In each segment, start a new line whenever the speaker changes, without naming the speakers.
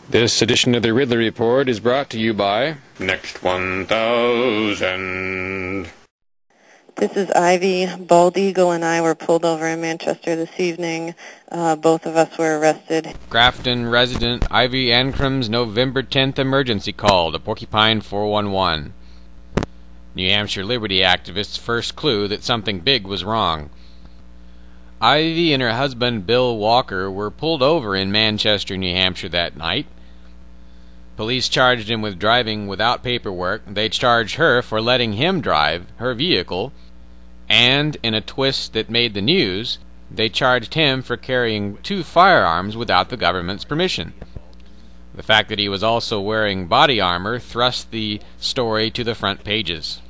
This edition of the Ridley Report is brought to you by Next 1000.
This is Ivy. Bald Eagle and I were pulled over in Manchester this evening. Both of us were arrested.
Grafton resident Ivy Ancrum's November 10th emergency call to Porcupine 411. New Hampshire Liberty activists' first clue that something big was wrong. Ivy and her husband Bill Walker were pulled over in Manchester, New Hampshire that night. Police charged him with driving without paperwork. They charged her for letting him drive her vehicle. And, in a twist that made the news, they charged him for carrying 2 firearms without the government's permission. The fact that he was also wearing body armor thrust the story to the front pages.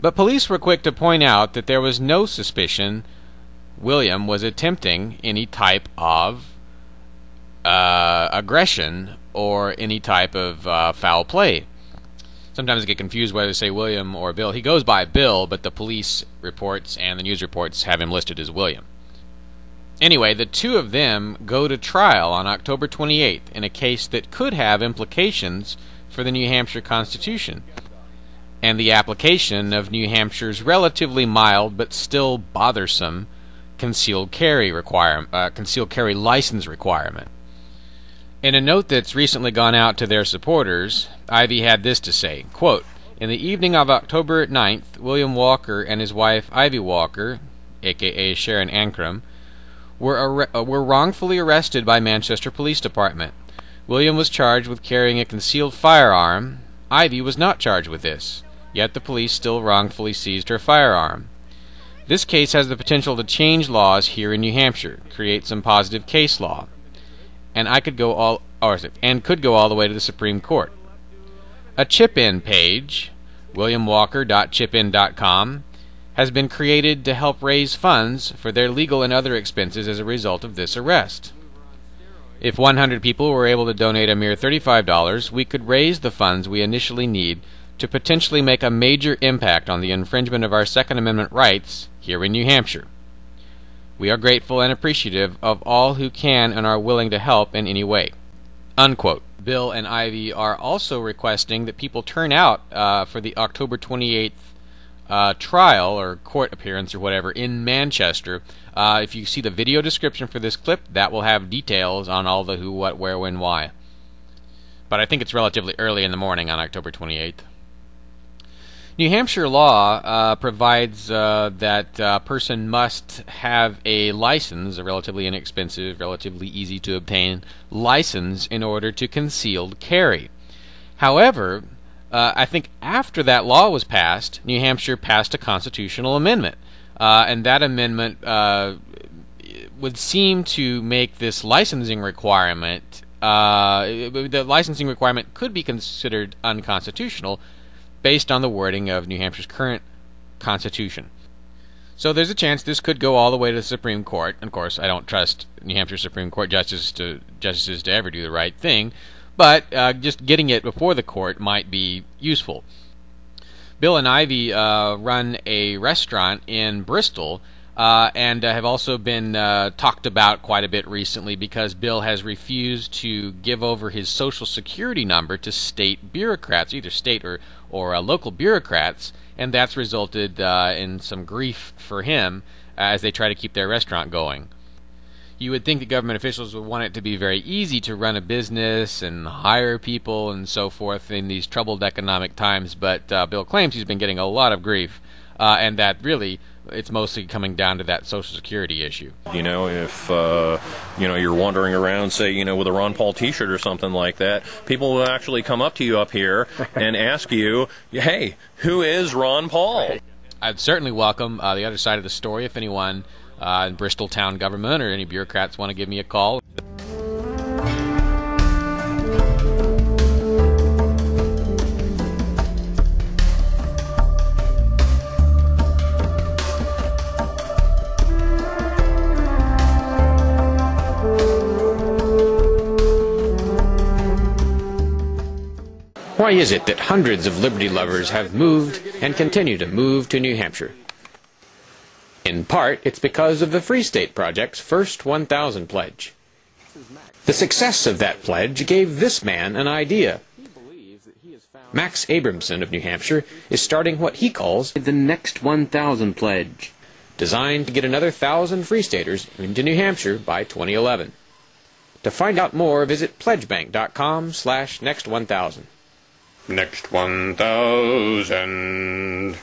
But police were quick to point out that there was no suspicion William was attempting any type of aggression or any type of foul play. Sometimes I get confused whether to say William or Bill. He goes by Bill, but the police reports and the news reports have him listed as William. Anyway, the two of them go to trial on October 28th in a case that could have implications for the New Hampshire Constitution and the application of New Hampshire's relatively mild but still bothersome concealed carry license requirement. In a note that's recently gone out to their supporters, Ivy had this to say, quote, "In the evening of October 9th, William Walker and his wife Ivy Walker, a.k.a. Sharon Ancrum, were wrongfully arrested by Manchester Police Department. William was charged with carrying a concealed firearm. Ivy was not charged with this, yet the police still wrongfully seized her firearm. This case has the potential to change laws here in New Hampshire, create some positive case law, and could go all the way to the Supreme Court. A chip-in page, williamwalker.chipin.com, has been created to help raise funds for their legal and other expenses as a result of this arrest. If 100 people were able to donate a mere $35, we could raise the funds we initially need to potentially make a major impact on the infringement of our Second Amendment rights here in New Hampshire. We are grateful and appreciative of all who can and are willing to help in any way." Unquote. Bill and Ivy are also requesting that people turn out for the October 28th trial or court appearance or whatever in Manchester. If you see the video description for this clip, that will have details on all the who, what, where, when, why. But I think it's relatively early in the morning on October 28th. New Hampshire law provides that a person must have a license, a relatively inexpensive, relatively easy to obtain license in order to concealed carry. However, I think after that law was passed, New Hampshire passed a constitutional amendment, and that amendment would seem to make this licensing requirement, the licensing requirement could be considered unconstitutional based on the wording of New Hampshire's current constitution. So there's a chance this could go all the way to the Supreme Court. Of course, I don't trust New Hampshire Supreme Court justices to ever do the right thing, but just getting it before the court might be useful. Bill and Ivy run a restaurant in Bristol and have also been talked about quite a bit recently because Bill has refused to give over his Social Security number to state bureaucrats, either state or local bureaucrats, and that's resulted in some grief for him as they try to keep their restaurant going. You would think that government officials would want it to be very easy to run a business and hire people and so forth in these troubled economic times, but Bill claims he's been getting a lot of grief, and that really it's mostly coming down to that Social Security issue.
You know, if you're wandering around, say, with a Ron Paul T-shirt or something like that, people will actually come up to you up here and ask you, "Hey, who is Ron Paul?"
I'd certainly welcome the other side of the story if anyone in Bristol town government or any bureaucrats want to give me a call. Why is it that hundreds of liberty lovers have moved and continue to move to New Hampshire? In part, it's because of the Free State Project's First 1,000 pledge. The success of that pledge gave this man an idea. Max Abramson of New Hampshire is starting what he calls the Next 1,000 Pledge, designed to get another 1,000 Free Staters into New Hampshire by 2011. To find out more, visit pledgebank.com/next1000.
Next 1,000.